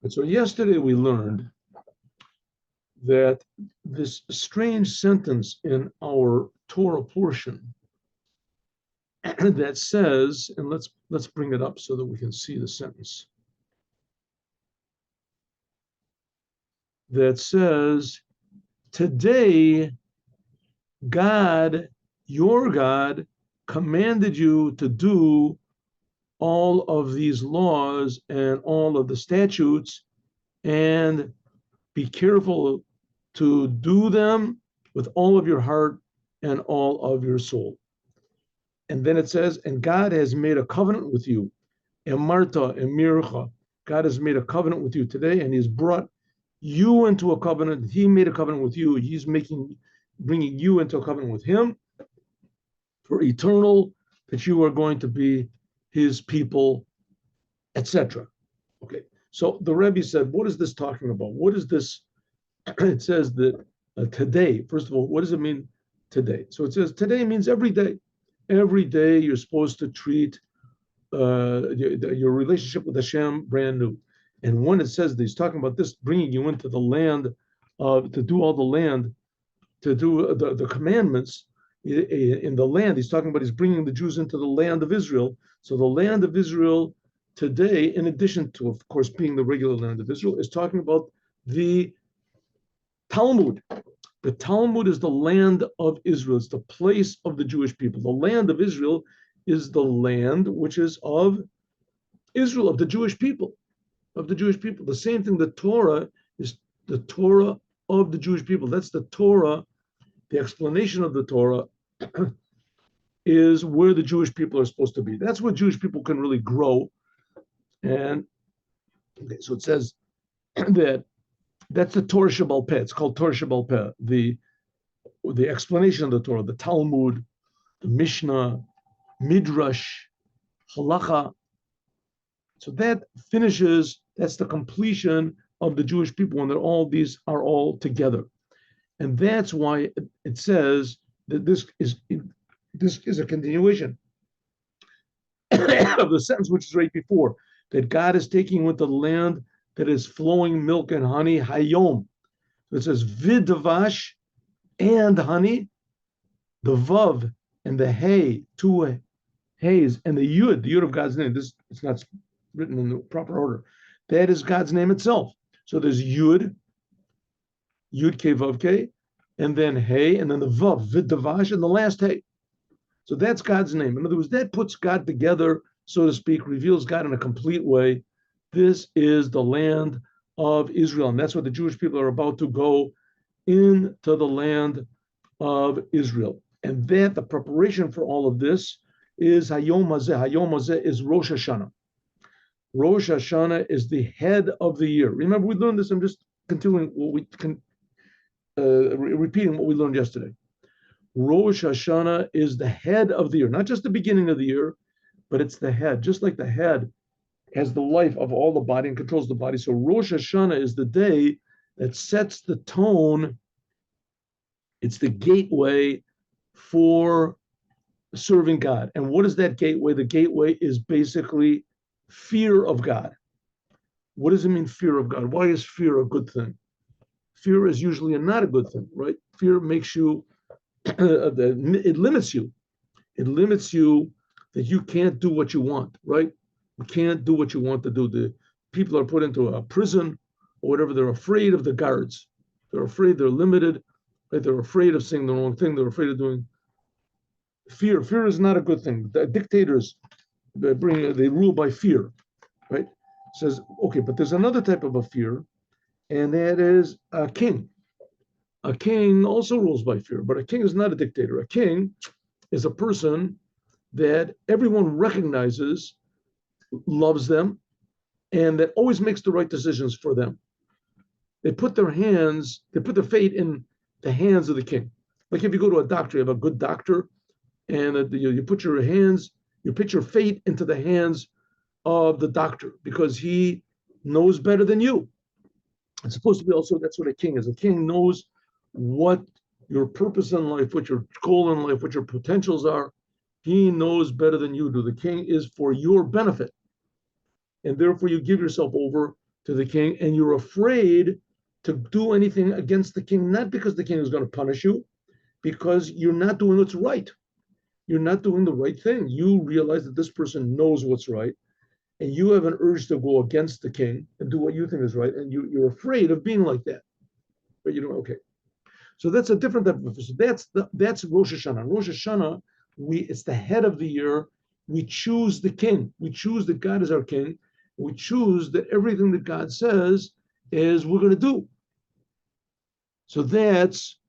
And so yesterday we learned that this strange sentence in our Torah portion that says, and let's bring it up so that we can see the sentence, that says, today God, your God, commanded you to do all of these laws and all of the statutes, and be careful to do them with all of your heart and all of your soul. And then it says, and God has made a covenant with you, and Marta and Mircha. God has made a covenant with you today, and He's brought you into a covenant. He made a covenant with you. He's bringing you into a covenant with Him for eternal, that you are going to be His people, etc. Okay, so the Rebbe said, what is this talking about? What is this? It says that today, first of all, what does it mean today? So it says today means every day. Every day you're supposed to treat your relationship with Hashem brand new. And when it says that he's talking about this, bringing you into the land to do all the land, to do the commandments in the land, he's talking about he's bringing the Jews into the land of Israel. So the land of Israel today, in addition to, of course, being the regular land of Israel, is talking about the Talmud. The Talmud is the land of Israel. It's the place of the Jewish people. The land of Israel is the land which is of Israel, of the Jewish people, of the Jewish people. The same thing, the Torah is the Torah of the Jewish people. That's the Torah. The explanation of the Torah is where the Jewish people are supposed to be. That's where Jewish people can really grow. And okay, so it says that that's the Torah Shabbal Peh. It's called Torah Shabbal Peh. The explanation of the Torah, the Talmud, the Mishnah, Midrash, Halacha. So that finishes, that's the completion of the Jewish people when these are all together. And that's why it says that this is a continuation of the sentence which is right before, that God is taking you into the land that is flowing milk and honey, Hayom. So it says Vidavash and honey, the Vav and the Hey, two Heys, and the Yud of God's name. This it's not written in the proper order. That is God's name itself. So there's Yud K, Vav K, and then Hey, and then the Vav, Vidavash, and the last Hey. So that's God's name. In other words, that puts God together, so to speak, reveals God in a complete way. This is the land of Israel, and that's what the Jewish people are about to go into the land of Israel. And that the preparation for all of this is Hayom Hazeh. Hayom Hazeh is Rosh HaShana. Rosh HaShana is the head of the year. Remember, we learned this. I'm just continuing what we can, repeating what we learned yesterday. Rosh Hashanah is the head of the year, not just the beginning of the year, but it's the head. Just like the head has the life of all the body and controls the body. So Rosh Hashanah is the day that sets the tone. It's the gateway for serving God. And what is that gateway? The gateway is basically fear of God. What does it mean, fear of God? Why is fear a good thing? Fear is usually not a good thing, right? Fear makes you, it limits you. It limits you that you can't do what you want, right? You can't do what you want to do. The people are put into a prison or whatever. They're afraid of the guards. They're afraid, they're limited, right? They're afraid of saying the wrong thing. They're afraid of doing fear. Fear is not a good thing. The dictators, they rule by fear, right? Says, okay, but there's another type of a fear, and that is a king. A king also rules by fear, but a king is not a dictator. A king is a person that everyone recognizes, loves them, and that always makes the right decisions for them. They put their fate in the hands of the king. Like if you go to a doctor, you have a good doctor, and you put your fate into the hands of the doctor because he knows better than you. It's supposed to be also, that's what a king is. A king knows what your purpose in life, what your goal in life, what your potentials are. He knows better than you do. The king is for your benefit. And therefore you give yourself over to the king, and you're afraid to do anything against the king, not because the king is going to punish you, because you're not doing what's right. You're not doing the right thing. You realize that this person knows what's right, and you have an urge to go against the king and do what you think is right, and you're afraid of being like that. But you know, okay. So that's a different type of. So that's Rosh Hashanah. Rosh Hashanah, it's the head of the year. We choose the king. We choose that God is our king. We choose that everything that God says is we're going to do. So that's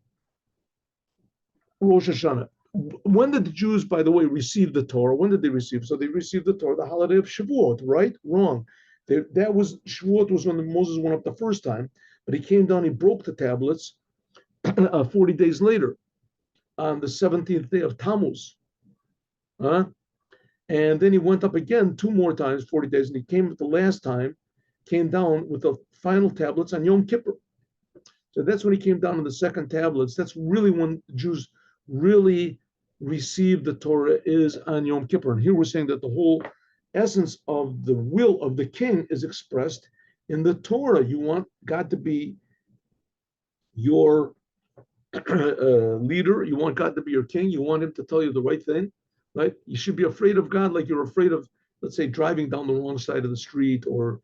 Rosh Hashanah. When did the Jews, by the way, receive the Torah? When did they receive? So they received the Torah, the holiday of Shavuot, right? Wrong. That was Shavuot was when Moses went up the first time, but he came down, he broke the tablets 40 days later on the 17th day of Tammuz. And then he went up again 2 more times, 40 days, and he came the last time, came down with the final tablets on Yom Kippur. So that's when he came down on the second tablets. That's really when the Jews really received the Torah, is on Yom Kippur. And here we're saying that the whole essence of the will of the king is expressed in the Torah. You want God to be your leader. You want God to be your king. You want him to tell you the right thing, right? You should be afraid of God like you're afraid of, let's say, driving down the wrong side of the street, or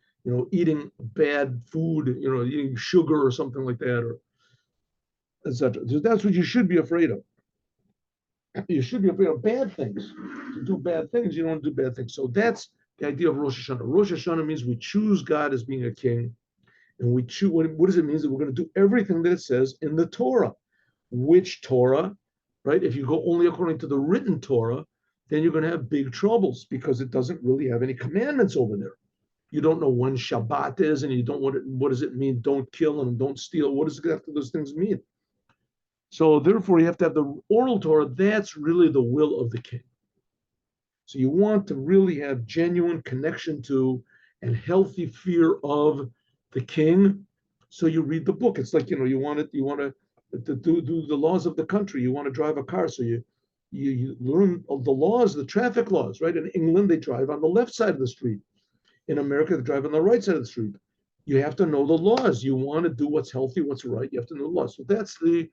eating bad food, eating sugar or something like that, or etc. So that's what you should be afraid of. You should be afraid of bad things. To do bad things, you don't do bad things. So that's the idea of Rosh Hashanah. Rosh Hashanah means we choose God as being a king, and we choose. What does it mean? That we're going to do everything that it says in the Torah. Which Torah, right? If you go only according to the written Torah, then you're going to have big troubles, because it doesn't really have any commandments over there. You don't know when Shabbat is, and you don't what does it mean? Don't kill and don't steal. What does those things mean? So therefore, you have to have the oral Torah. That's really the will of the king. So you want to really have genuine connection to and healthy fear of the king. So you read the book. It's like, you want to do the laws of the country. You want to drive a car, so you learn the laws, the traffic laws, right? In England, they drive on the left side of the street. In America, they drive on the right side of the street. You have to know the laws. You want to do what's healthy, what's right. You have to know the laws. So that's the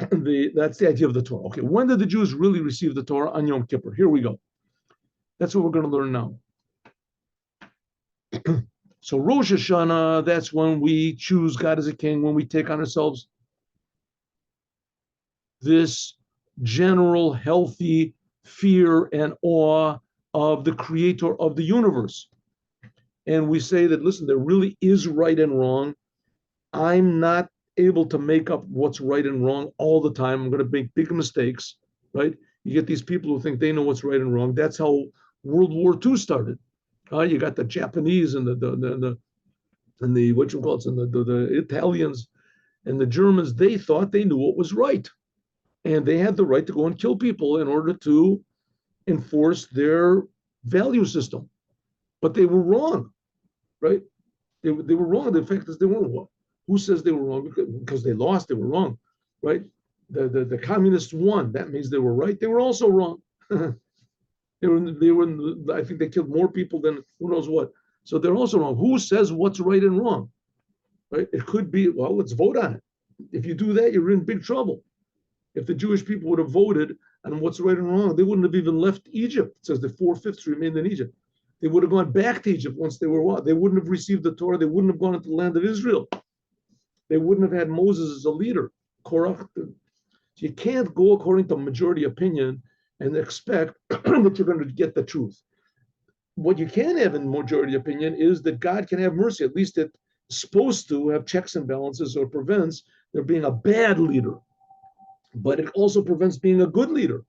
idea of the Torah. Okay, when did the Jews really receive the Torah? On Yom Kippur. Here we go. That's what we're going to learn now. So Rosh Hashanah, that's when we choose God as a king, when we take on ourselves this general healthy fear and awe of the creator of the universe. And we say that, listen, there really is right and wrong. I'm not able to make up what's right and wrong all the time. I'm going to make big mistakes, right? You get these people who think they know what's right and wrong. That's how World War II started. You got the Japanese and the what you call it, and the Italians and the Germans. They thought they knew what was right, and they had the right to go and kill people in order to enforce their value system. But they were wrong, right? They were wrong. The fact is, they weren't wrong. Who says they were wrong? Because they lost, they were wrong, right? The communists won. That means they were right. They were also wrong. They were. I think they killed more people than who knows what. So they're also wrong. Who says what's right and wrong? Right? It could be, well, let's vote on it. If you do that, you're in big trouble. If the Jewish people would have voted on what's right and wrong, they wouldn't have even left Egypt. It says the 4/5 remained in Egypt. They would have gone back to Egypt once they were. They wouldn't have received the Torah. They wouldn't have gone into the land of Israel. They wouldn't have had Moses as a leader. Korach. So you can't go according to majority opinion and expect that you're going to get the truth. What you can have in majority opinion is that God can have mercy. At least it's supposed to have checks and balances, or prevents there being a bad leader. But it also prevents being a good leader,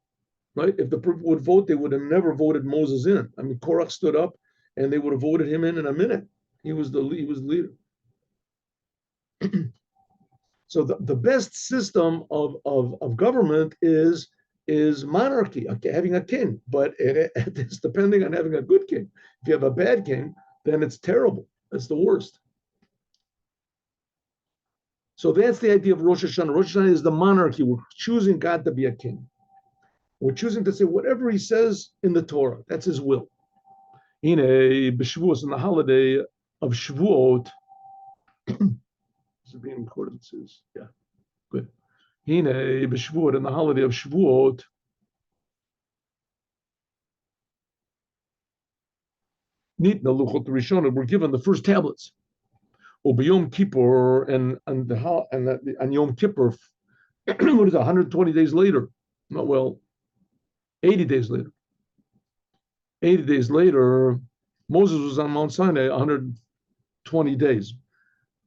right? If the people would vote, they would have never voted Moses in. I mean, Korach stood up, and they would have voted him in a minute. He was the leader. So the best system of government is monarchy, having a king, but it's depending on having a good king. If you have a bad king, then it's terrible. It's the worst. So that's the idea of Rosh Hashanah. Rosh Hashanah is the monarchy. We're choosing God to be a king. We're choosing to say whatever he says in the Torah. That's his will. In B'Shavuos, in the holiday of Shavuot. This is being recorded. It says, yeah, good. Hine b'Shavuot, in the holiday of Shavuot, Nitna Luchot Rishonah, were given the first tablets. Ubiyom Kippur, and Yom Kippur, what is it, 120 days later? Not well, 80 days later. 80 days later, Moses was on Mount Sinai 120 days.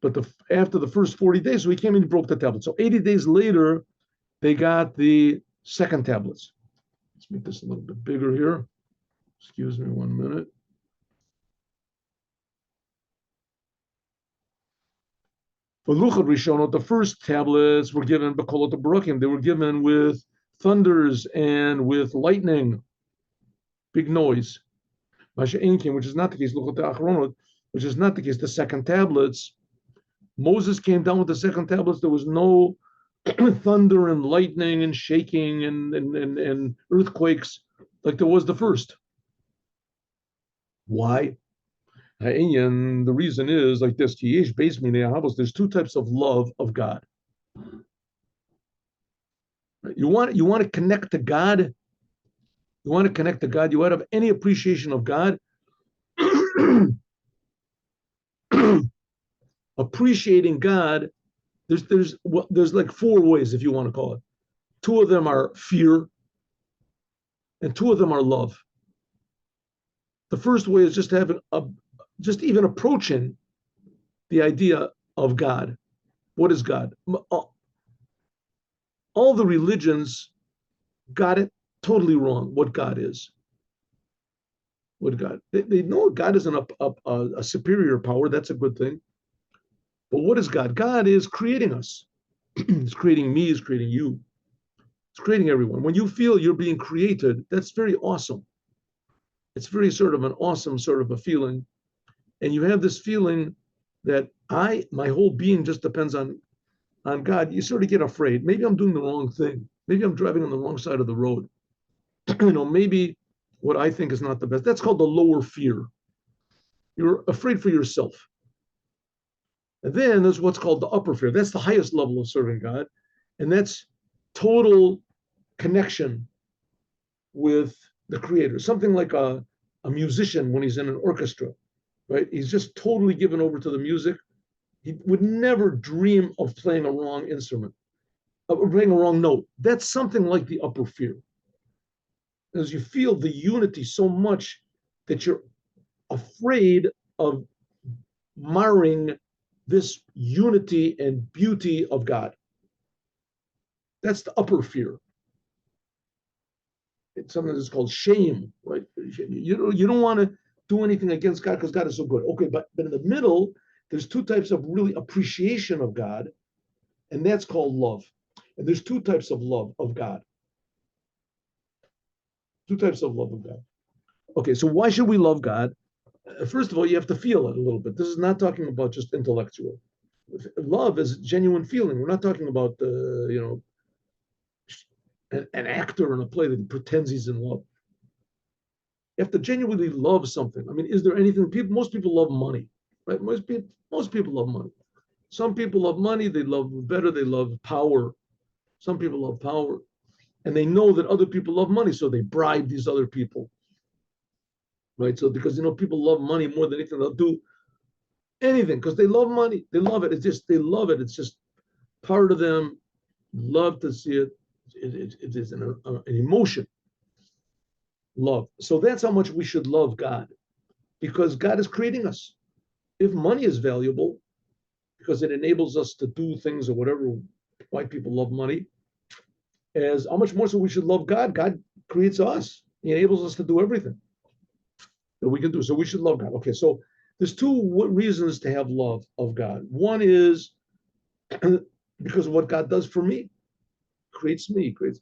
But after the first 40 days, so he came and he broke the tablet. So 80 days later, they got the second tablets. Let's make this a little bit bigger here. Excuse me 1 minute. For Luchot Rishonot, the first tablets were given B'kolot Baruchim. They were given with thunders and with lightning, big noise. Which is not the case. Luchot Achronot, which is not the case. The second tablets, Moses came down with the second tablets. There was no thunder and lightning and shaking and earthquakes like there was the first. Why? And the reason is like this: there's two types of love of God. You want to connect to God. You want to connect to God. You want to have any appreciation of God. Appreciating God. There's like four ways, if you want to call it. Two of them are fear, and two of them are love. The first way is just having just even approaching the idea of God. What is God? All the religions got it totally wrong, what God is. What God? They know God is a superior power. That's a good thing. But what is God? God is creating us. He's creating me. He's creating you. He's creating everyone. When you feel you're being created, that's very awesome. It's very sort of an awesome sort of a feeling. And you have this feeling that my whole being just depends on God. You sort of get afraid. Maybe I'm doing the wrong thing. Maybe I'm driving on the wrong side of the road. Maybe what I think is not the best. That's called the lower fear. You're afraid for yourself. And then there's what's called the upper fear. That's the highest level of serving God. And that's total connection with the Creator. Something like a musician when he's in an orchestra, right? He's just totally given over to the music. He would never dream of playing a wrong instrument, of playing a wrong note. That's something like the upper fear. As you feel the unity so much that you're afraid of marring this unity and beauty of God. That's the upper fear. It's something that's called shame, right? You don't want to do anything against God because God is so good. Okay, but in the middle, there's two types of really appreciation of God, and that's called love. And there's two types of love of God. Two types of love of God. Okay, so why should we love God? First of all, you have to feel it a little bit. This is not talking about just intellectual. Love is genuine feeling. We're not talking about an actor in a play that pretends he's in love. You have to genuinely love something. I mean, is there anything? Most people love money, right? Most people love money. Some people love money. They love better. They love power. Some people love power, and they know that other people love money, so they bribe these other people, right? So because people love money more than anything, they'll do anything because they love money. They love it. They love it. It's just part of them. Love to see it. It is an emotion. Love. So that's how much we should love God, because God is creating us. If money is valuable, because it enables us to do things or whatever, why people love money, as how much more so we should love God. God creates us. He enables us to do everything that we can do. So we should love God. Okay, so there's two reasons to have love of God. One is because of what God does for me, creates me, creates.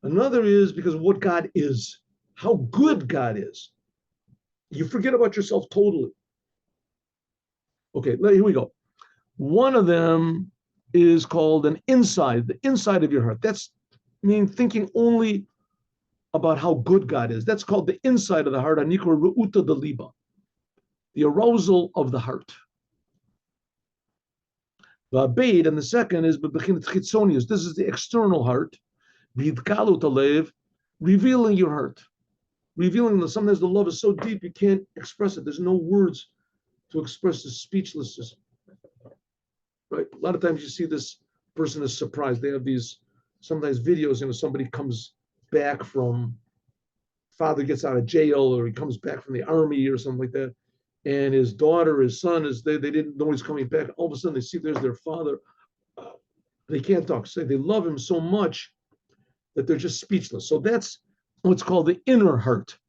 Another is because of what God is, how good God is. You forget about yourself totally. Okay, here we go. One of them is called the inside of your heart. That's thinking only about how good God is. That's called the inside of the heart. Anikra ru'uta de liba. the arousal of the heart. Va'beid, and the second is b'bechinat chitzonius. This is the external heart. V'idkalut alev, revealing your heart. Revealing that sometimes the love is so deep you can't express it. There's no words to express the speechlessness. Right? A lot of times you see this person is surprised. They have these sometimes videos, somebody comes back from, father gets out of jail, or he comes back from the army or something like that, and his daughter, his son, they didn't know he's coming back. All of a sudden they see there's their father. They can't talk. Say they love him so much that they're just speechless. So that's what's called the inner heart.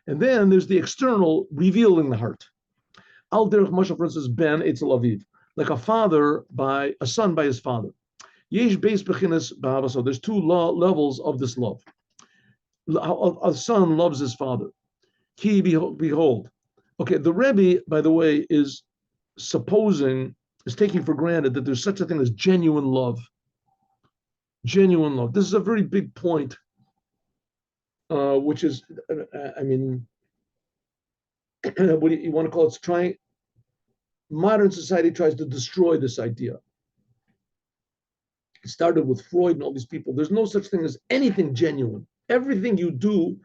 And then there's the external, revealing the heart. Al derech mashal, for instance, ben etzel aviv, like a son by his father. Yesh beis bechinas b'ahava. So there's two levels of this love. A son loves his father. Ki behold. Okay, the Rebbe, by the way, is taking for granted that there's such a thing as genuine love. Genuine love. This is a very big point, which is, I mean, what do you want to call it? Modern society tries to destroy this idea. It started with Freud and all these people. There's no such thing as anything genuine. Everything you do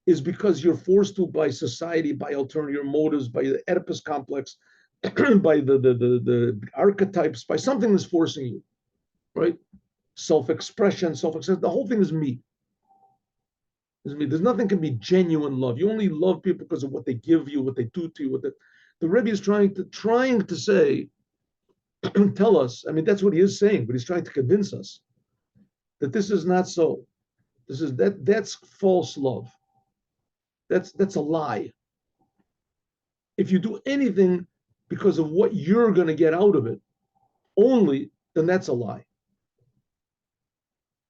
is because you're forced to by society, by ulterior motives, by the Oedipus complex, by the archetypes, by something that's forcing you, right? Self-expression, self-acceptance. The whole thing is me. There's nothing can be genuine love. You only love people because of what they give you, what they do to you. The Rebbe is trying to say, tell us. I mean, that's what he is saying, but he's trying to convince us that this is not so. That's false love. That's a lie. If you do anything because of what you're going to get out of it only, then that's a lie.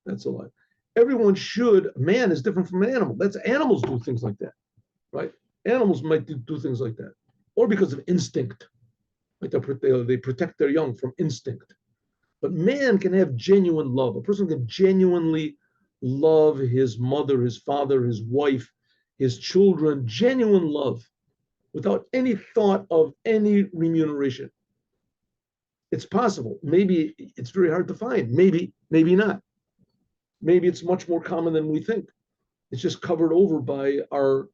That's a lie. Man is different from an animal. Animals do things like that, right? Animals might do things like that, or because of instinct. Like they protect their young from instinct. But man can have genuine love. A person can genuinely love his mother, his father, his wife, his children, genuine love, without any thought of any remuneration. It's possible. Maybe it's very hard to find. Maybe not. Maybe it's much more common than we think. It's just covered over by our,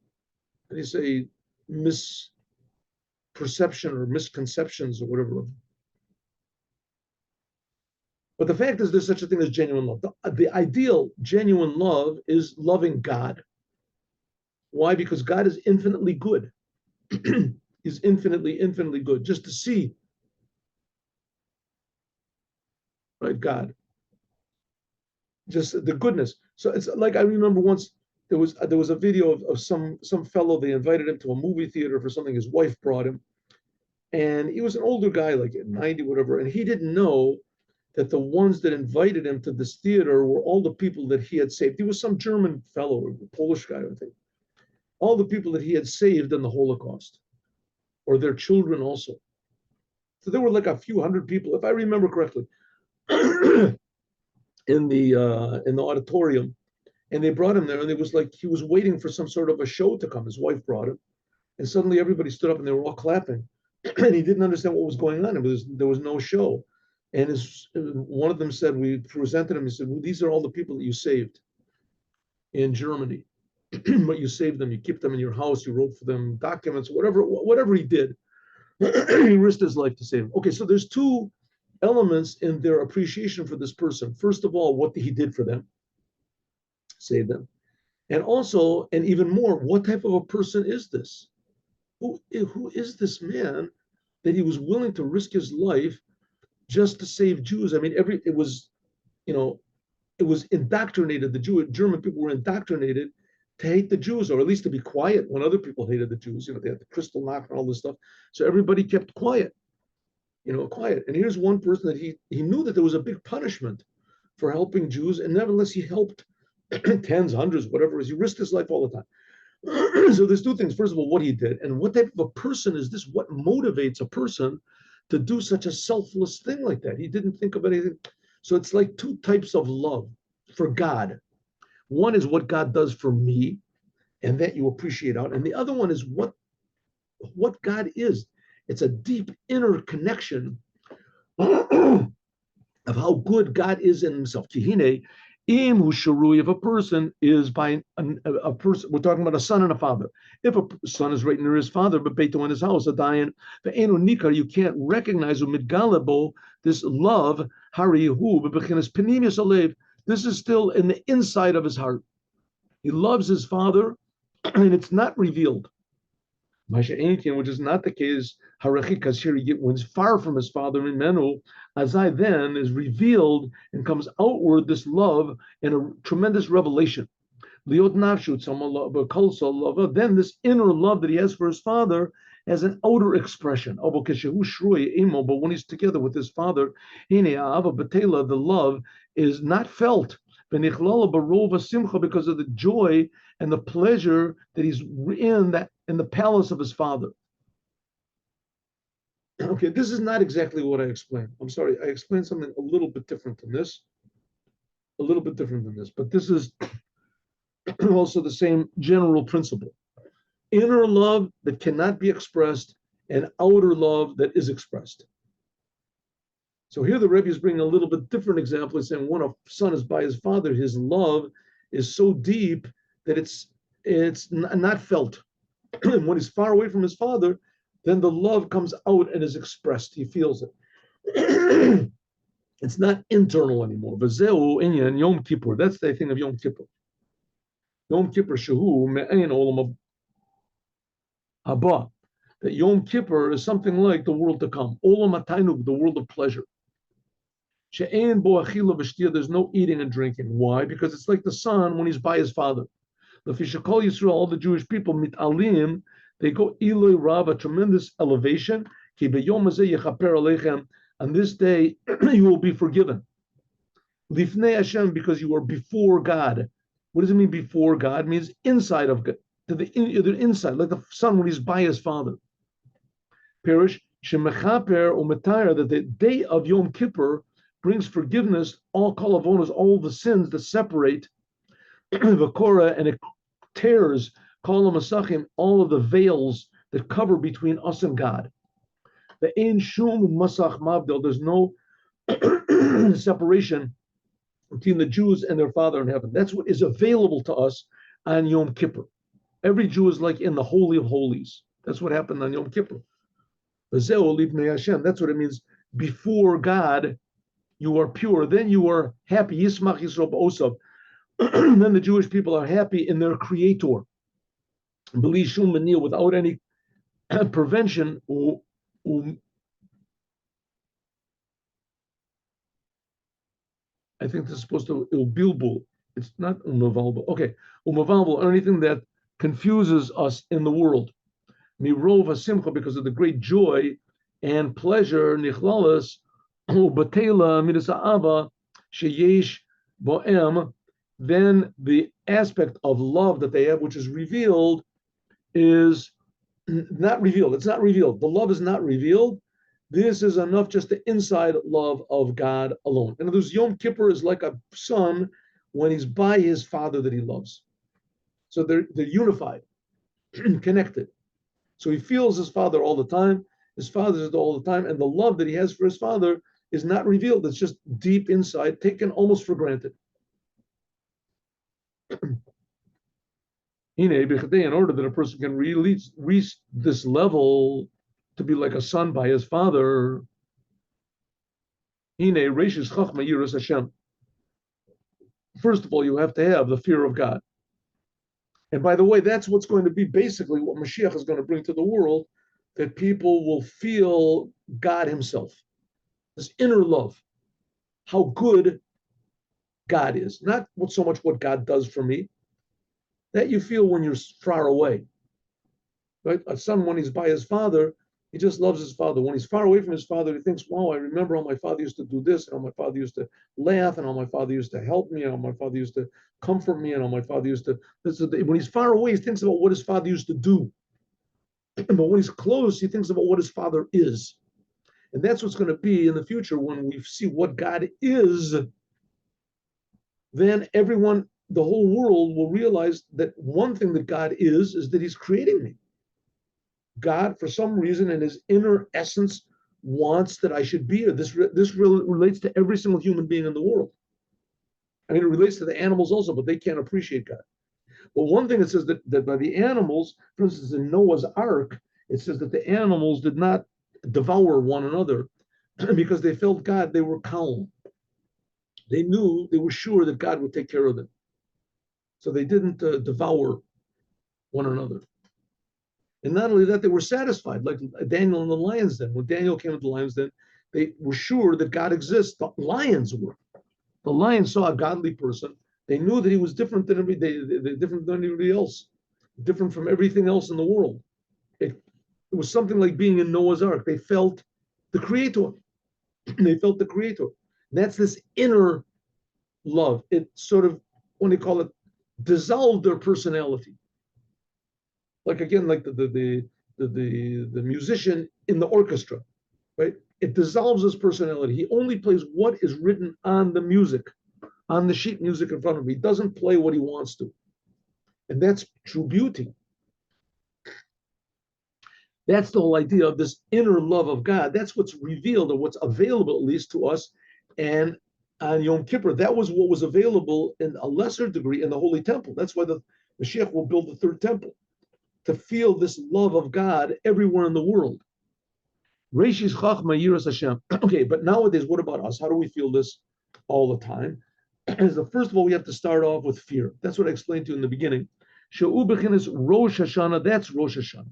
how do you say, misperception or misconceptions or whatever. But the fact is, there's such a thing as genuine love. The ideal genuine love is loving God. Why? Because God is infinitely good. He's infinitely good. Just to see, right, God, just the goodness. So it's like, I remember once there was a video of some fellow. They invited him to a movie theater for something his wife brought him, and he was an older guy, like 90, whatever, and he didn't know that the ones that invited him to this theater were all the people that he had saved. He was some German fellow, or Polish guy, I think. All the people that he had saved in the Holocaust, or their children also. So there were like a few hundred people, if I remember correctly, in the auditorium, and they brought him there, and it was like he was waiting for some sort of a show to come. His wife brought him, and suddenly everybody stood up and they were all clapping, and he didn't understand what was going on. There was no show, and one of them said, we presented him. He said, well, these are all the people that you saved in Germany. But you saved them, you kept them in your house, you wrote for them documents, whatever he did. He risked his life to save them. Okay, so there's two elements in their appreciation for this person. First of all, what he did for them, save them. And also, and even more, what type of a person is this? Who is this man that he was willing to risk his life just to save Jews? I mean, it was indoctrinated. The German people were indoctrinated to hate the Jews, or at least to be quiet when other people hated the Jews. They had the crystal knock and all this stuff. So everybody kept quiet, quiet. And here's one person that he knew that there was a big punishment for helping Jews, and nevertheless he helped tens, hundreds, whatever it is. He risked his life all the time. So there's two things. First of all, what he did, and what type of a person is this? What motivates a person to do such a selfless thing like that? He didn't think of anything. So it's like two types of love for God. One is what God does for me, and that you appreciate out. And the other one is what what God is. It's a deep inner connection of how good God is in himself. Kihine, im sharui, if a person is by a person, we're talking about a son and a father. If a son is right near his father, but beito in his house, a dayan, the enu nikar, you can't recognize umidgalabo, this love, harihu, bebechinas penimius alev. This is still in the inside of his heart. He loves his father, and it's not revealed. Which is not the case, because here when he's far from his father in Menu, Azai then is revealed and comes outward this love and a tremendous revelation. Then this inner love that he has for his father has an outer expression. But when he's together with his father, the love is not felt because of the joy and the pleasure that he's in the palace of his father. Okay, this is not exactly what I explained. I'm sorry, I explained something a little bit different than this. But this is also the same general principle. Inner love that cannot be expressed and outer love that is expressed. So here the Rebbe is bringing a little bit different example. He's saying when a son is by his father, his love is so deep that it's not felt. When he's far away from his father, then the love comes out and is expressed. He feels it. It's not internal anymore. V'zeu inyan Yom Kippur. That's the thing of Yom Kippur. Yom Kippur shehu me'ein olam haba. That Yom Kippur is something like the world to come. Olam hatainug, the world of pleasure. She'ein bo achila v'shtia. There's no eating and drinking. Why? Because it's like the son when he's by his father. The Fishakol Yisrael, all the Jewish people, mitalim, they go Eloi Rav, a tremendous elevation. Ki b'yom hazeh yechaper aleichem. On this day, you will be forgiven. Lifnei Hashem, because you are before God. What does it mean before God? It means inside of God, to the inside, like the son when he's by his father. Perish shemechaper u'metayr, that the day of Yom Kippur brings forgiveness, all kalavonos, all the sins that separate the Korah, and it tears kol masachim, all of the veils that cover between us and God. The ein shum masach mavdel. There's no separation between the Jews and their Father in heaven. That's what is available to us on Yom Kippur. Every Jew is like in the Holy of Holies. That's what happened on Yom Kippur. That's what it means. Before God, you are pure. Then you are happy. Yismach Yisroel b'osav. Then the Jewish people are happy in their Creator. Without any prevention. I think this is supposed to bilbul. It's not umavalbul. Okay, umavalbul, or anything that confuses us in the world. Mirov hasimcha, because of the great joy and pleasure, nichlalas ubatela midasa'ava sheyesh boem. Then the aspect of love that they have, which is revealed, is not revealed. It's not revealed. The love is not revealed. This is enough, just the inside love of God alone. In other words, Yom Kippur is like a son when he's by his father that he loves. So they're unified, connected. So he feels his father all the time. His father is all the time. And the love that he has for his father is not revealed. It's just deep inside, taken almost for granted. In order that a person can reach this level to be like a son by his father, first of all, you have to have the fear of God. And by the way, that's what's going to be basically what Moshiach is going to bring to the world, that people will feel God himself, this inner love, how good God is, not so much what God does for me, that you feel when you're far away. Right? A son, when he's by his father, he just loves his father. When he's far away from his father, he thinks, wow, I remember how my father used to do this, and how my father used to laugh, and how my father used to help me, and how my father used to comfort me, and how my father used to... When he's far away, he thinks about what his father used to do. But when he's close, he thinks about what his father is. And that's what's going to be in the future when we see what God is. Then everyone, the whole world will realize that one thing that God is that he's creating me. God, for some reason, in his inner essence, wants that I should be here. This relates to every single human being in the world. I mean, it relates to the animals also, but they can't appreciate God. But one thing it says that by the animals, for instance, in Noah's Ark, it says that the animals did not devour one another because they felt God, they were calm. They knew, they were sure that God would take care of them. So they didn't devour one another. And not only that, they were satisfied, like Daniel in the lion's den. When Daniel came to the lion's den, they were sure that God exists. The lions were. The lions saw a godly person. They knew that he was different than different than anybody else, different from everything else in the world. It was something like being in Noah's Ark. They felt the Creator. They felt the Creator. That's this inner love. It sort of, when they call it, dissolved their personality. Like again, like the musician in the orchestra, right? It dissolves his personality. He only plays what is written on the music, on the sheet music in front of him. He doesn't play what he wants to. And that's true beauty. That's the whole idea of this inner love of God. That's what's revealed, or what's available at least to us. And on Yom Kippur, that was what was available in a lesser degree in the Holy Temple. That's why the Mashiach will build the third temple, to feel this love of God everywhere in the world. Reishis Chachma Yiras Hashem. Okay, but nowadays, what about us? How do we feel this all the time? First of all, we have to start off with fear. That's what I explained to you in the beginning. She'u bechinas Rosh HaShana, that's Rosh HaShana.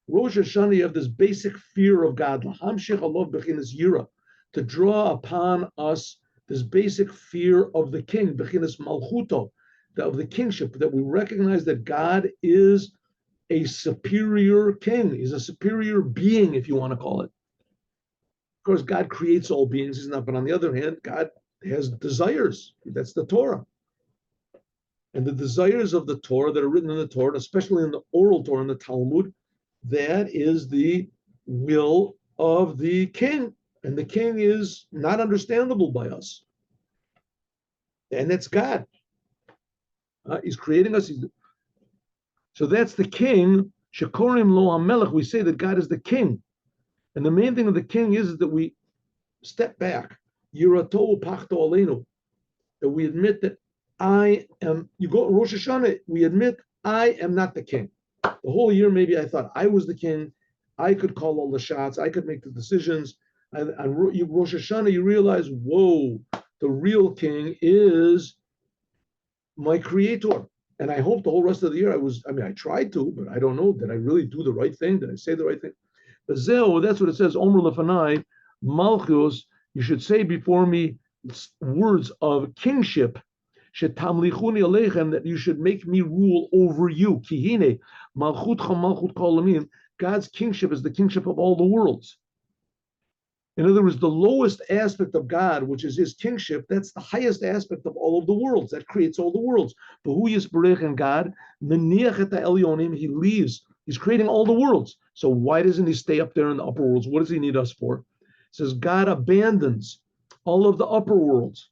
Rosh HaShana, you have this basic fear of God. L'hamshich alav bechinas yira, to draw upon us this basic fear of the king, bechinas malchuto, of the kingship, that we recognize that God is a superior king. He's a superior being, if you want to call it. Of course, God creates all beings, he's not, but on the other hand, God has desires. That's the Torah. And the desires of the Torah that are written in the Torah, especially in the oral Torah, in the Talmud, that is the will of the king. And the king is not understandable by us. And that's God. He's creating us. So that's the king. Shekorim lo hamelech. We say that God is the king. And the main thing of the king is that we step back. Yirato pachto aleinu. That we admit that I am, you go Rosh Hashanah, we admit I am not the king. The whole year, maybe I thought I was the king. I could call all the shots. I could make the decisions. On Rosh Hashanah, you realize, whoa, the real king is my creator. And I hope the whole rest of the year I tried to, but I don't know. Did I really do the right thing? Did I say the right thing? But Zeo, that's what it says. Omer lefanai, Malchus, you should say before me words of kingship, shetamlichuni aleichem, that you should make me rule over you. Kihine, malchutcha malchut kol alamim. God's kingship is the kingship of all the worlds. In other words, the lowest aspect of God, which is his kingship, that's the highest aspect of all of the worlds. That creates all the worlds. But who is Berech and God? Meniach et elyonim, he leaves. He's creating all the worlds. So why doesn't he stay up there in the upper worlds? What does he need us for? It says God abandons all of the upper worlds,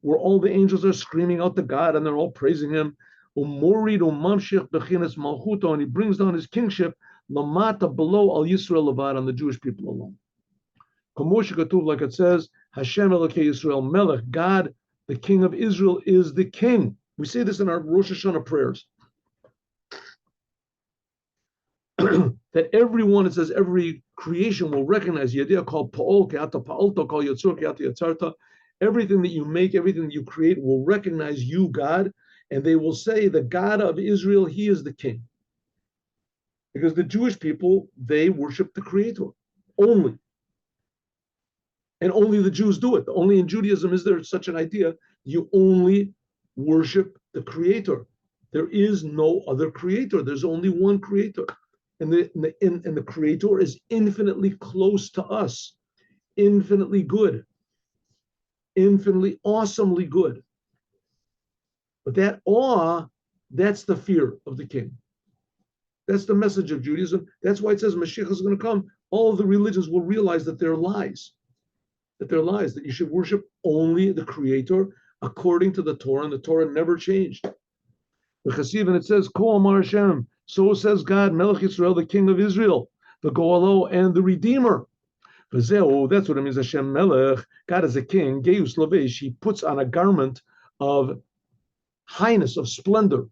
where all the angels are screaming out to God and they're all praising him. Umorid umamshich bechinas malchuto, and he brings down his kingship lamata below al Yisrael levad, on the Jewish people alone. Like it says, Hashem Elokei Yisrael Melech, God, the King of Israel, is the King. We say this in our Rosh Hashanah prayers. That everyone, it says, every creation will recognize the idea called Pa'ol, Ke'ata Pa'alto, Kol Yotzor, Ke'ata Yatzarta. Everything that you make, everything that you create will recognize you, God, and they will say, the God of Israel, he is the King. Because the Jewish people, they worship the Creator only. And only the Jews do it. Only in Judaism is there such an idea. You only worship the Creator. There is no other Creator. There's only one Creator. And the Creator is infinitely close to us, infinitely good, infinitely awesomely good. But that awe, that's the fear of the king. That's the message of Judaism. That's why it says Mashiach is going to come. All of the religions will realize that they're lies. That you should worship only the Creator according to the Torah, and the Torah never changed. The Chasiv, and it says, Ko Amar Hashem, So says God, Melech Yisrael, the King of Israel, the Goalo and the Redeemer. That's what it means. Hashem Melech, God is a king. Geus Lavesh, he puts on a garment of highness, of splendor.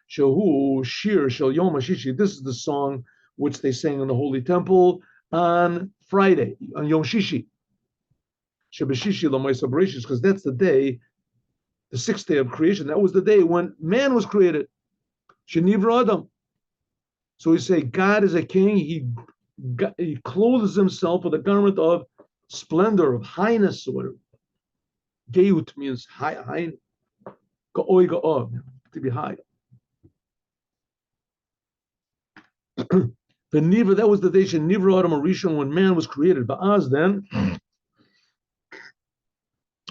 Shehu Shir Shel Yom HaShishi. This is the song which they sang in the Holy Temple on Friday, on Yom Shishi. Shebeshishi L'Maisa Bereshis, because that's the day, the sixth day of creation. That was the day when man was created. Shenivra Adam. So we say God is a king. He clothes himself with a garment of splendor, of highness, or whatever. Geut means high, ga'oi ga'ov, to be high. The Nivra, that was the day Nivra Adam Arishon, when man was created. But as then,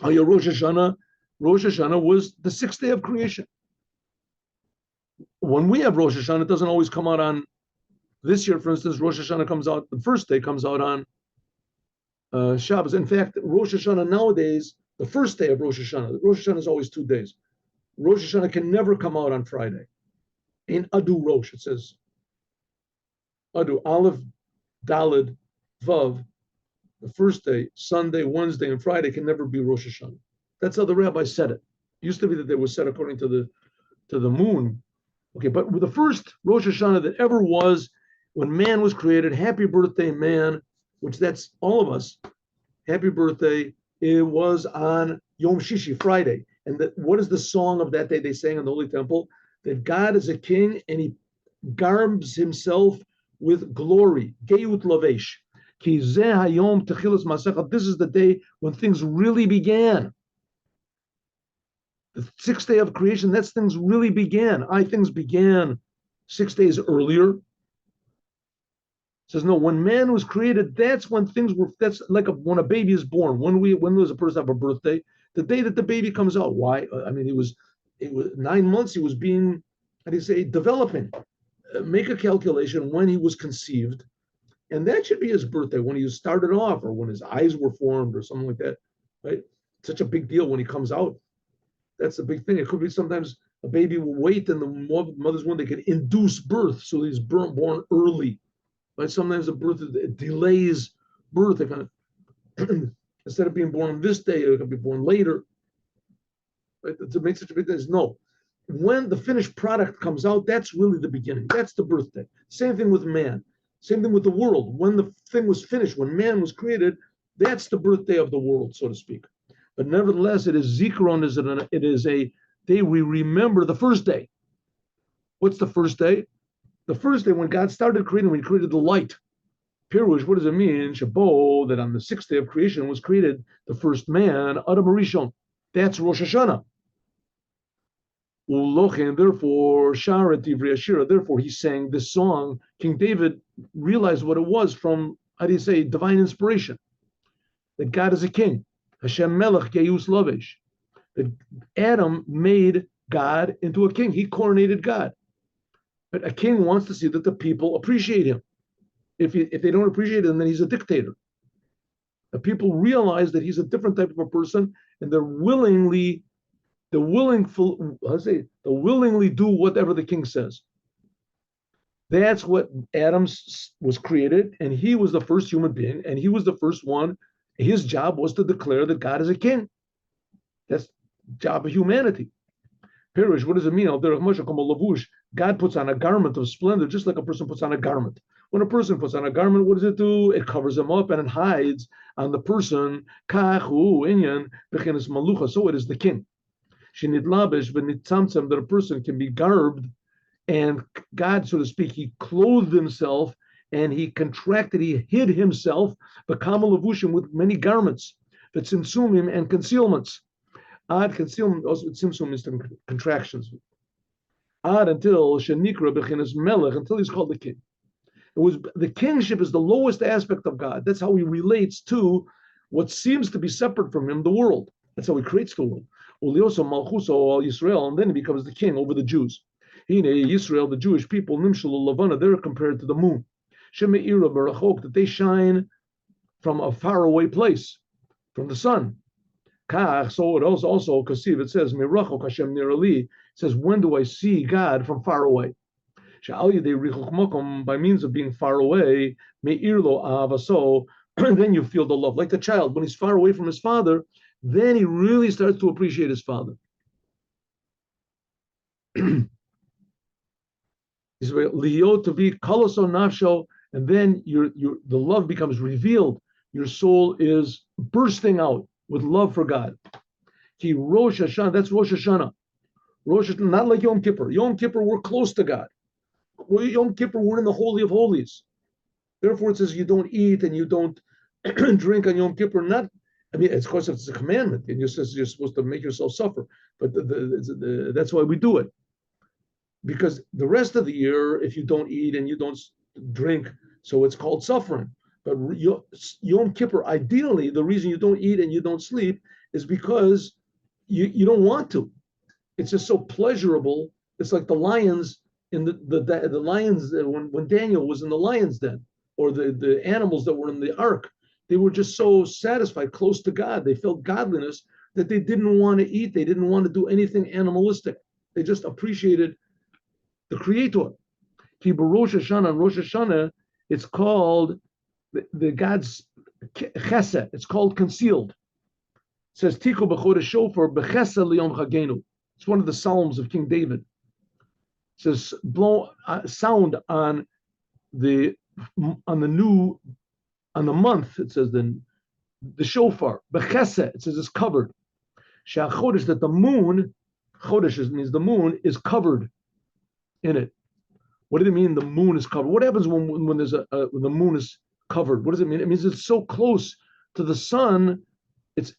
Rosh Hashanah was the sixth day of creation. When we have Rosh Hashanah, it doesn't always come out on, this year, for instance, Rosh Hashanah comes out, the first day comes out on Shabbos. In fact, Rosh Hashanah nowadays, the first day of Rosh Hashanah is always 2 days. Rosh Hashanah can never come out on Friday. In Adu Rosh, it says, Adu, Aleph, Daled, Vav, the first day, Sunday, Wednesday, and Friday can never be Rosh Hashanah. That's how the rabbi said it. It used to be that they were said according to the moon. Okay, but the first Rosh Hashanah that ever was, when man was created, happy birthday, man, which that's all of us, happy birthday, it was on Yom Shishi, Friday. And what is the song of that day they sang in the Holy Temple? That God is a king and he garbs himself with glory. Geut Lavesh. Ki zeh hayom techilas masecha. This is the day when things really began. The sixth day of creation, that's things really began. Things began 6 days earlier. It says, no, when man was created, that's when things were, that's like when a baby is born. When does a person have a birthday? The day that the baby comes out. Why? I mean, it was 9 months, he was being, how do you say, developing. Make a calculation when he was conceived. And that should be his birthday, when he started off, or when his eyes were formed, or something like that, right? Such a big deal when he comes out. That's the big thing. It could be sometimes a baby will wait in the mother's womb. They can induce birth, so he's born early. Right? Sometimes the birth delays birth. They kind of instead of being born on this day, it can be born later. Right? To make such a big thing. No, when the finished product comes out, that's really the beginning. That's the birthday. Same thing with man. Same thing with the world. When the thing was finished, when man was created, that's the birthday of the world, so to speak. But nevertheless, it is Zikaron, it is a day we remember the first day. What's the first day? The first day when God started creating, when he created the light. Pirush, what does it mean? Shabo, that on the sixth day of creation was created the first man, Adam Arishon. That's Rosh Hashanah. Ulochin, therefore, Sharet Ivri Ashira, therefore he sang this song. King David realized what it was from, how do you say, divine inspiration. That God is a king. Hashem Melech Geus Lavesh. That Adam made God into a king. He coronated God. But a king wants to see that the people appreciate him. If they don't appreciate him, then he's a dictator. The people realize that he's a different type of a person, and they'll willingly do whatever the king says. That's what Adam was created, and he was the first human being, and he was the first one. His job was to declare that God is a king. That's the job of humanity. Pirush, what does it mean? God puts on a garment of splendor, just like a person puts on a garment. When a person puts on a garment, what does it do? It covers him up and it hides on the person. So it is the king. That a person can be garbed, and God, so to speak, he clothed himself and he contracted, he hid himself, the kamal levushim, with many garments, the tzimtzumim and concealments. Ad concealment, also tzimtzum is contractions. Ad until shenikra bechinas melech, until he's called the king. It was the kingship is the lowest aspect of God. That's how he relates to what seems to be separate from him, the world. That's how he creates the world. Ulioso malchuso al Yisrael, and then he becomes the king over the Jews. Hine Yisrael, the Jewish people, nimshalu lavana, they're compared to the moon. Sheme'ira barachok, that they shine from a faraway place, from the sun. Kach, so it also kasiv, it says mirachok Hashem nirali. It says, when do I see God from far away? By means of being far away, so then you feel the love. Like the child, when he's far away from his father, then he really starts to appreciate his father. To be koloso nafsho, and then the love becomes revealed. Your soul is bursting out with love for God. Rosh HaShana, that's Rosh HaShana. Rosh HaShana, not like Yom Kippur. Yom Kippur, we're close to God. Yom Kippur, we're in the Holy of Holies. Therefore, it says you don't eat and you don't drink on Yom Kippur. Not, I mean, it's of course it's a commandment, and you're supposed to make yourself suffer. But that's why we do it. Because the rest of the year, if you don't eat and you don't drink, so it's called suffering. But Yom Kippur, ideally, the reason you don't eat and you don't sleep is because you don't want to. It's just so pleasurable. It's like the lions in the lions when Daniel was in the lion's den, or the animals that were in the ark. They were just so satisfied, close to God. They felt godliness that they didn't want to eat. They didn't want to do anything animalistic. They just appreciated the Creator. Rosh Hashanah, Rosh Hashanah, it's called the God's chesed. It's called concealed. It says Tiku b'chodesh shofar b'chesed liyom chagenu. It's one of the Psalms of King David. It says blow sound on the month. It says the shofar b'chesed. It says it's covered. She'achodesh, that the moon, chodesh means the moon is covered in it. What does it mean? The moon is covered. What happens when there's when the moon is covered? What does it mean? It means it's so close to the sun. It's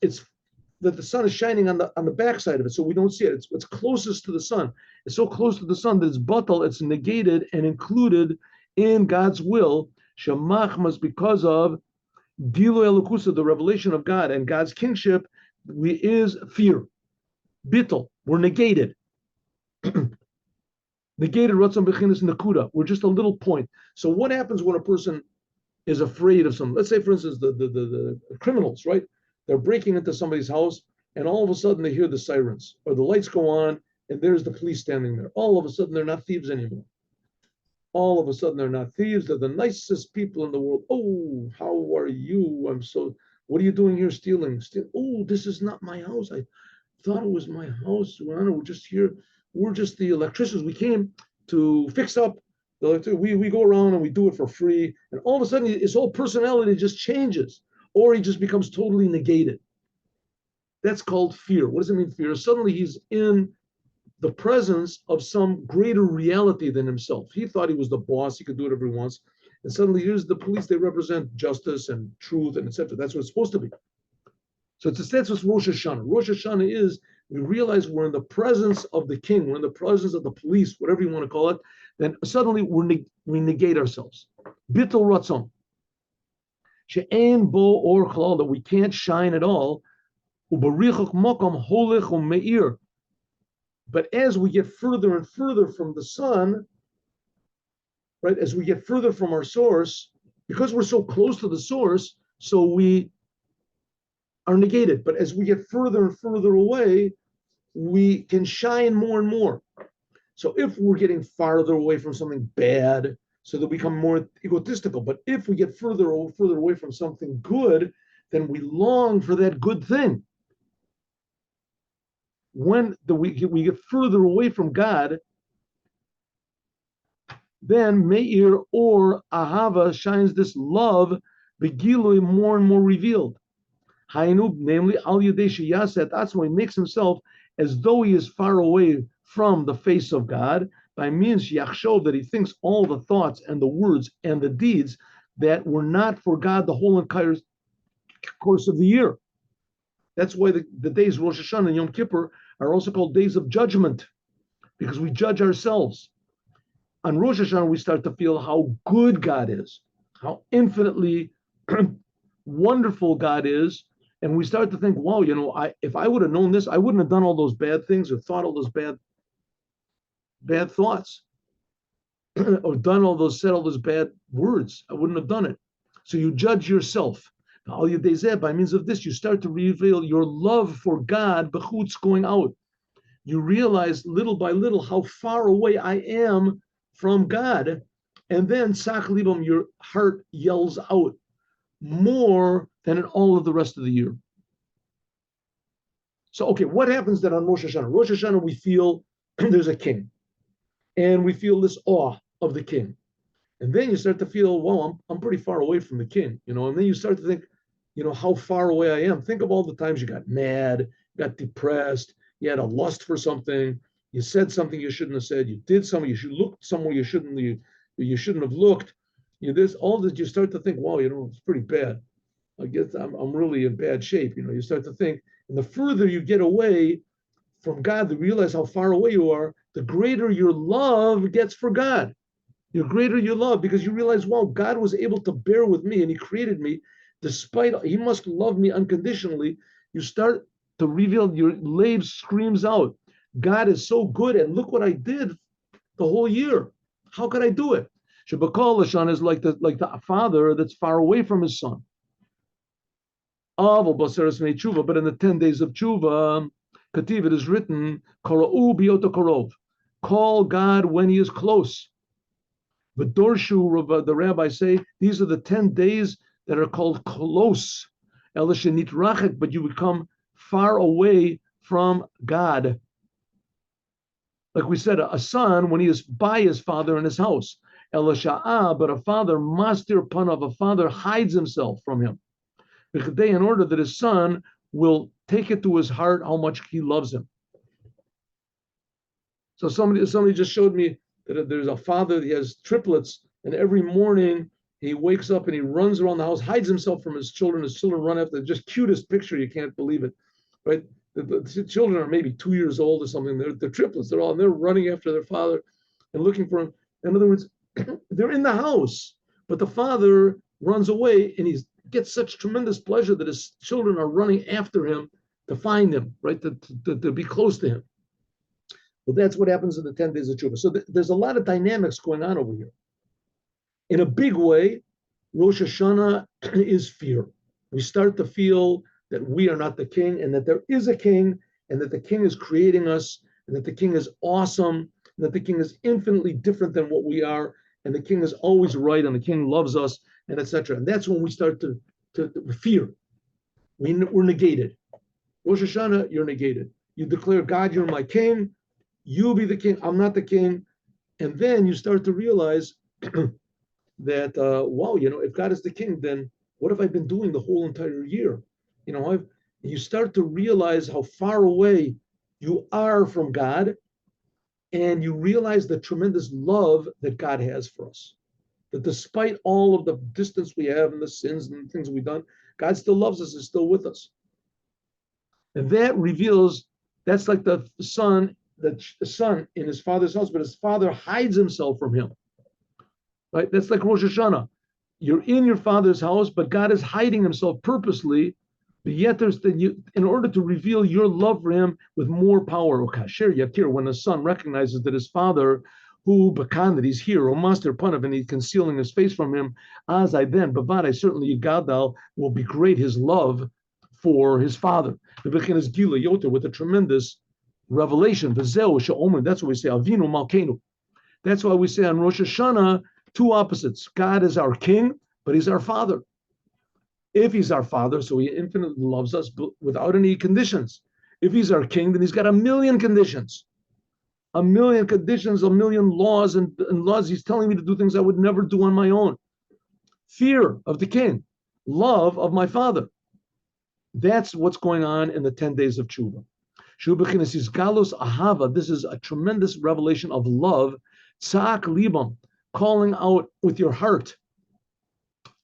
that the sun is shining on the backside of it, so we don't see it. It's closest to the sun. It's so close to the sun that it's batal, it's negated and included in God's will. Shemachmas, because of Dilu Elokusa, the revelation of God and God's kingship, is fear. Bittel, we're negated. Negated Ratzon Bechinas Nakuda. We're just a little point. So what happens when a person is afraid of something? Let's say, for instance, the criminals, right? They're breaking into somebody's house, and all of a sudden they hear the sirens, or the lights go on, and there's the police standing there. All of a sudden they're not thieves anymore. All of a sudden they're not thieves. They're the nicest people in the world. Oh, how are you? What are you doing here stealing? Oh, this is not my house. I thought it was my house. We're just here. We're just the electricians. We came to fix up the electricity. We go around and we do it for free. And all of a sudden, his whole personality just changes, or he just becomes totally negated. That's called fear. What does it mean, fear? Suddenly he's in the presence of some greater reality than himself. He thought he was the boss. He could do whatever he wants. And suddenly here's the police. They represent justice and truth and etc. That's what it's supposed to be. So that's what Rosh Hashanah. Rosh Hashanah is, we realize we're in the presence of the king, we're in the presence of the police, whatever you want to call it, then suddenly we negate ourselves. Bittul Ratzon. She'ein bo or chalal, that we can't shine at all. Ubarichok mokom holich u'meir. But as we get further and further from the sun, right, as we get further from our source, because we're so close to the source, so we are negated. But as we get further and further away, we can shine more and more. So if we're getting farther away from something bad, so that we become more egotistical. But if we get further away from something good, then we long for that good thing. When we get further away from God, then Meir or Ahava shines this love, Begilui, more and more revealed. Hainu, namely Al Yadesh Yaset, that's why he makes himself as though he is far away from the face of God, by means Yachshov, that he thinks all the thoughts and the words and the deeds that were not for God the whole entire course of the year. That's why the days Rosh Hashanah and Yom Kippur are also called days of judgment, because we judge ourselves. On Rosh Hashanah, we start to feel how good God is, how infinitely wonderful God is, and we start to think, wow, if I would have known this, I wouldn't have done all those bad things or thought all those bad thoughts or said all those bad words. I wouldn't have done it. So you judge yourself. By means of this, you start to reveal your love for God, b'chutz, going out. You realize little by little how far away I am from God, and then sak libam, your heart yells out more than in all of the rest of the year. So, okay, what happens then on Rosh Hashanah? Rosh Hashanah, we feel there's a king, and we feel this awe of the king. And then you start to feel, well, I'm pretty far away from the king, and then you start to think, how far away I am. Think of all the times you got mad, got depressed, you had a lust for something, you said something you shouldn't have said, you did something, you looked somewhere you shouldn't have looked. This all that you start to think, wow, it's pretty bad. I guess I'm really in bad shape. You start to think, and the further you get away from God, to realize how far away you are, the greater your love gets for God. The greater your love, because you realize, wow, God was able to bear with me and he created me despite, he must love me unconditionally. You start to reveal, your lave screams out, God is so good, and look what I did the whole year. How could I do it? Shabakal Lashon is like the father that's far away from his son. But in the 10 days of tshuva, Kativ, it is written, call God when he is close. But Dorshu, the rabbis say, these are the 10 days that are called close. But you become far away from God. Like we said, a son, when he is by his father in his house. But a father, mastir panav, a father hides himself from him, in order that his son will take it to his heart how much he loves him. So somebody just showed me that there's a father, he has triplets, and every morning he wakes up and he runs around the house, hides himself from his children. His children run after, just cutest picture, you can't believe it, right? The children are maybe 2 years old or something. They're triplets. They're running after their father and looking for him. In other words, they're in the house, but the father runs away, and he gets such tremendous pleasure that his children are running after him to find him, right? To be close to him. Well, that's what happens in the 10 days of Tshuva. So there's a lot of dynamics going on over here. In a big way, Rosh Hashanah is fear. We start to feel that we are not the king, and that there is a king, and that the king is creating us, and that the king is awesome, and that the king is infinitely different than what we are, and the king is always right, and the king loves us, and etc. And that's when we start to fear. We're negated. Rosh Hashanah, you're negated. You declare, God, you're my king. You be the king. I'm not the king. And then you start to realize that, wow, if God is the king, then what have I been doing the whole entire year? You start to realize how far away you are from God, and you realize the tremendous love that God has for us. That despite all of the distance we have and the sins and the things we've done, God still loves us, is still with us. And that reveals, that's like the son in his father's house, but his father hides himself from him. Right? That's like Rosh Hashanah. You're in your father's house, but God is hiding himself purposely. But yet in order to reveal your love for him with more power. When the son recognizes that his father, that he's here, or master panav, and he's concealing his face from him, bavadai, certainly Gadal will be great his love for his father. The Bechin is Gila Yota, with a tremendous revelation. That's what we say, Avinu Malkeinu. That's why we say on Rosh Hashanah, two opposites. God is our king, but he's our father. If he's our father, so he infinitely loves us, but without any conditions. If he's our king, then he's got a million conditions. A million conditions, a million laws, and laws. He's telling me to do things I would never do on my own. Fear of the king, love of my father. That's what's going on in the 10 days of Tshuva. Tshuva is galus ahava. This is a tremendous revelation of love. Tzak libam, calling out with your heart.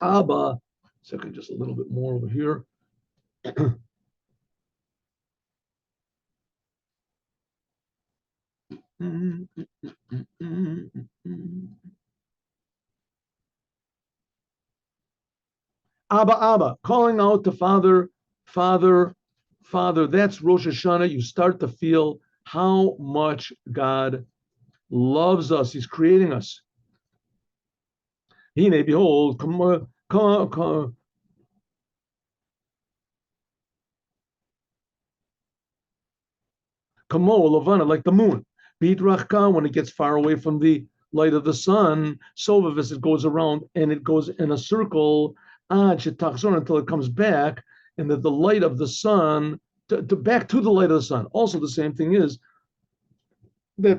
Abba, second, just a little bit more over here. Abba, Abba, calling out to Father, Father, Father. That's Rosh Hashanah. You start to feel how much God loves us. He's creating us. Hine, behold, Kamo, Lavana, like the moon. Beit Rachka, when it gets far away from the light of the sun, Sovavis, it goes around and it goes in a circle, until it comes back, and that the light of the sun, back to the light of the sun. Also, the same thing is that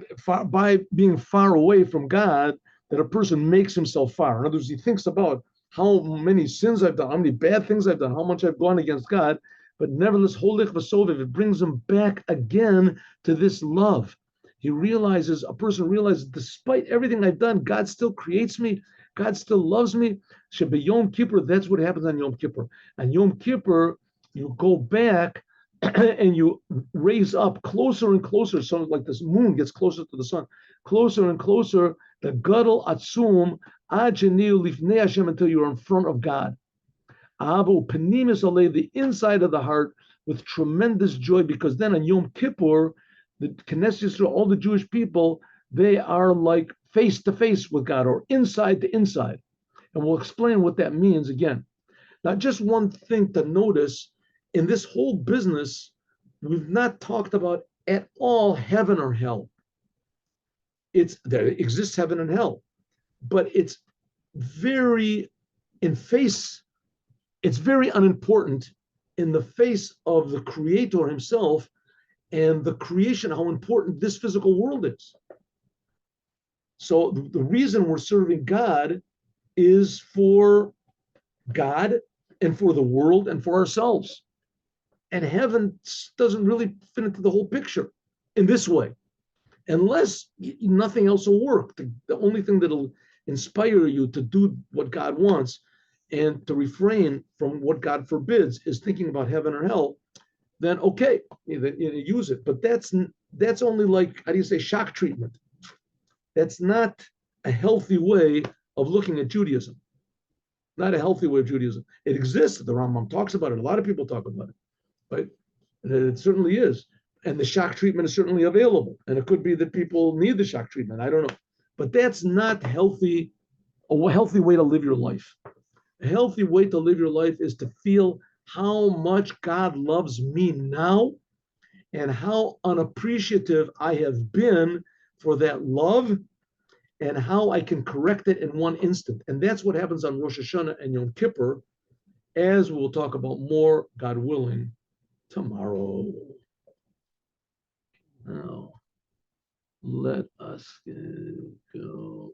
by being far away from God, that a person makes himself far. In other words, he thinks about how many sins I've done, how many bad things I've done, how much I've gone against God, but nevertheless, holich v'soviv, it brings him back again to this love. He realizes, a person realizes, despite everything I've done, God still creates me, God still loves me. Shebe Yom Kippur, that's what happens on Yom Kippur. On Yom Kippur, you go back and you raise up closer and closer, so like this moon gets closer to the sun, closer and closer, the gadol atzum ad sheniu lifnei Hashem, until you're in front of God. Abu penimis alei, the inside of the heart, with tremendous joy, because then on Yom Kippur, the Knesset Yisrael, all the Jewish people, they are like face to face with God, or inside to inside. And we'll explain what that means again. Now, just one thing to notice, in this whole business, we've not talked about at all heaven or hell. There exists heaven and hell, but it's very very unimportant in the face of the Creator himself and the creation, how important this physical world is. So the reason we're serving God is for God and for the world and for ourselves. And heaven doesn't really fit into the whole picture in this way, unless nothing else will work. The only thing that'll inspire you to do what God wants and to refrain from what God forbids is thinking about heaven or hell, then okay, you use it. But that's only like, how do you say, shock treatment. That's not a healthy way of looking at Judaism. Not a healthy way of Judaism. It exists. The Rambam talks about it. A lot of people talk about it. Right? It certainly is. And the shock treatment is certainly available. And it could be that people need the shock treatment. I don't know. But that's not healthy, a healthy way to live your life. A healthy way to live your life is to feel how much God loves me now and how unappreciative I have been for that love and how I can correct it in one instant. And that's what happens on Rosh Hashanah and Yom Kippur, as we'll talk about more, God willing, tomorrow. Now, let us go.